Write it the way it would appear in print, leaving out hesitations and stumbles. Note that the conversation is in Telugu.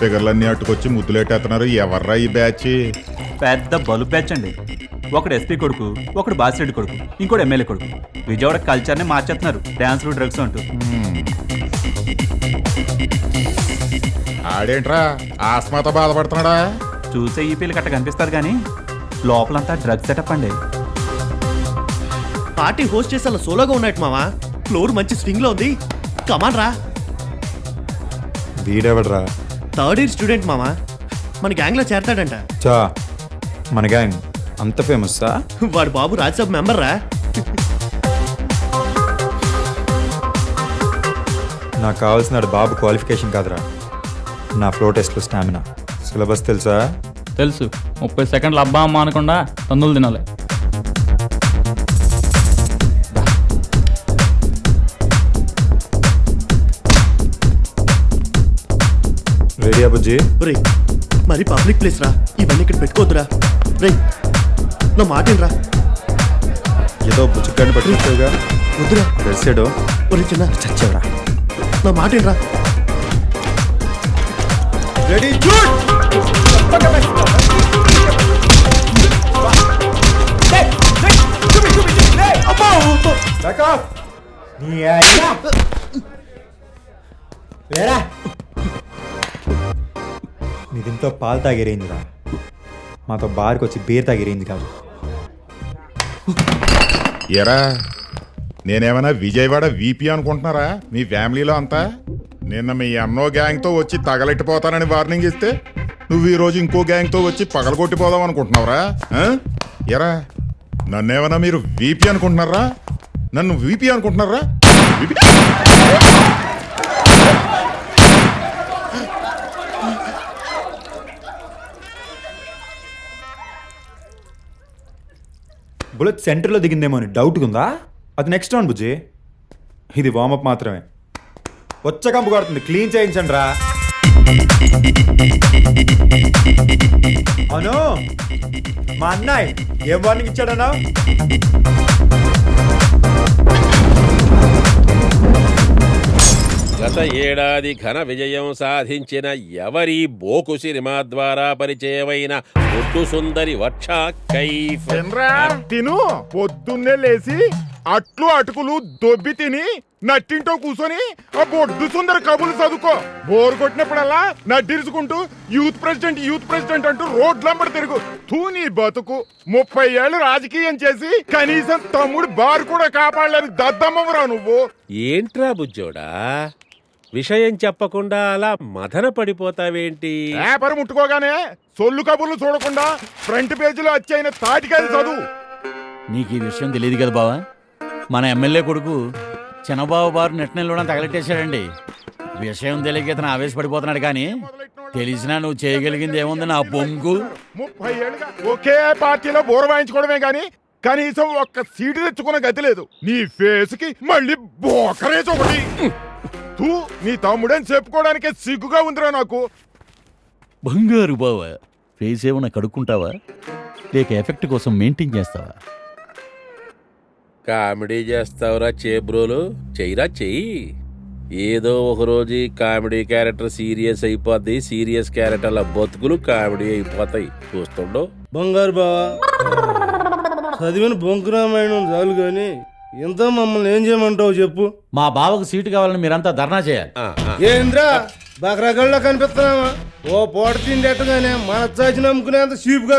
ఫిగర్లన్నీ అట్టుకొచ్చి ముద్దులేటేస్తున్నారు. ఎవర్రా ఈ బ్యాచ్? పెద్ద బలు బ్యాచ్ అండి. ఒకడు ఎస్పీ కొడుకు, ఒకడు బాసిరెడ్డి కొడుకు, ఇంకోటి ఎమ్మెల్యే కొడుకు. విజయవాడ కల్చర్ని మార్చేస్తున్నారు, డ్యాన్సులు డ్రగ్స్ అంటూ. ఆడేంట్రా ఆస్మాతో బాధపడుతున్నాడా? చూసే ఈ పిల్లలు కట్ట కనిపిస్తారు కానీ లోపలంతా డ్రగ్స్ సెటప్ అండి. పార్టీ హోస్ట్ చేసే అలా సోలోగా ఉన్నట్టు మావా. ఫ్లోర్ మంచి స్వింగ్ లో ఉంది. కమాన్ రా. వీడెవడ్రా? థర్డ్ ఇయర్ స్టూడెంట్ మావా. మన గ్యాంగ్ లో చేరతాడంట. చా మన గ్యాంగ్ అంత ఫేమస్సా? వాడు బాబు రాజ్యసభ మెంబర్ రా. నాకు కావాల్సిన బాబు క్వాలిఫికేషన్ కాదురా, నా ఫ్లో టెస్ట్లో స్టామినా. సిలబస్ తెలుసా? తెలుసు. 30 సెకండ్లు అబ్బా అమ్మ అనకుండా తన్నులు తినాలి. రెడీ బుజ్జి? రే మరి పబ్లిక్ ప్లేస్ రా, ఇవన్నీ ఇక్కడ పెట్టుకోవద్దురా. రే నా మాటేనరా. ఏదో బుజ్జికాడిని పట్టుకుంటావుగా. వద్దురా. రెస్సాడు. ఒరే చిన్న చచ్చావురా. నా మాటేనరా. రెడీ నీ దీంతో పాలు తాగిరేందిరా, మాతో బార్కి వచ్చి బీర్ తాగిరేంది కాదు. ఎరా నేనేమైనా విజయవాడ వీపీ అనుకుంటున్నారా మీ ఫ్యామిలీలో అంతా? నిన్న మీ అన్నో గ్యాంగ్తో వచ్చి తగలెట్టిపోతానని వార్నింగ్ ఇస్తే నువ్వు ఈరోజు ఇంకో గ్యాంగ్తో వచ్చి పగలగొట్టిపోదాం అనుకుంటున్నావురా? ఎరా నన్నేమన్నా మీరు వీపీ అనుకుంటున్నారా? నన్ను వీపీ అనుకుంటున్నారా? బుల్లెట్ సెంటర్లో దిగిందేమో అని డౌట్గా ఉందా? అది నెక్స్ట్ రౌండ్ బుజ్జి. ఇది వార్మప్ మాత్రమే. వచ్చ కంపు కొడుతుంది, క్లీన్ చేయించండి రా. అవును మా అన్నయ్య ఏం వార్నింగ్ ఇచ్చాడన్నా? గత ఏడాది ఘన విజయం సాధించిన ఎవరి బోకు సినిమా ద్వారా పరిచయమైన ఒడ్డు సుందరి వర్ష కైఫ్ తిను పొద్దున్నే లేచి అట్లు అటుకులు దొబ్బి తిని నట్టింటో కూర్చొని ఆ బొడ్డు సుందర కబులు చదువుకో. బోరు కొట్టినప్పుడల్లా నడ్డిరుచుకుంటూ యూత్ ప్రెసిడెంట్ అంటూ రోడ్లంబడి తిరుగు. తూని బతుకు 30 ఏళ్ళు రాజకీయం చేసి కనీసం తమ్ముడు బారు కూడా కాపాడలేని దద్దమ్మవరా నువ్వు. ఏంట్రా బుజ్జోడా, విషయం చెప్పకుండా అలా మదన పడిపోతావేంటి? పేపర్ ముట్టుకోగానే సొల్లు కబుర్లు చూడకుండా ఫ్రంట్ పేజీలో వచ్చైన తాటికాయలు చదువు. నీకు ఈ విషయం తెలియదు కదా బావా, మన ఎమ్మెల్యే కొడుకు చిన్నబాబు బారు నెట్నెల్లోనే తగలెట్టేశాడండి. విషయం తెలియక ఇతను ఆవేశపడిపోతున్నాడు కానీ తెలిసినా నువ్వు చేయగలిగింది ఏముంది నా బొంగు. 30 ఏళ్ళుగా ఒకే పార్టీలో బోర వాయించుకోవడమే గాని కనీసం ఒక్క సీటు తెచ్చుకున్న గతి లేదు. నీ ఫేస్కి మళ్ళీ బోకరేజ్ ఒకటి. తూ నీ తమ్ముడని చెప్పుకోవడానికే సిగ్గుగా ఉందిరా నాకు. బంగారు బావా, ఫేస్ ఏమన్నా కడుక్కుంటావా లేక ఎఫెక్ట్ కోసం మెయింటైన్ చేస్తావా? కామెడీ చేస్తావురా చేబ్రోలు, చెయ్యిరా చెయ్యి. ఏదో ఒక రోజు కామెడీ క్యారెక్టర్ సీరియస్ అయిపోద్ది, సీరియస్ క్యారెక్టర్ల బతుకులు కామెడీ అయిపోతాయి. చూస్తుండో బంగారు బావా, చదివిన బొంకురామాయణం చాలు గాని ఎంత మమ్మల్ని ఏం చేయమంటావు చెప్పు. మా బావకు సీటు కావాలని మీరంతా ధర్నా చేయాలి. ఏంద్రా బకరగల్లో కనిపిస్తున్నావా? ఓ పూట తిండెట్టగానే మన చాచి నమ్ముకునేంత చీపుగా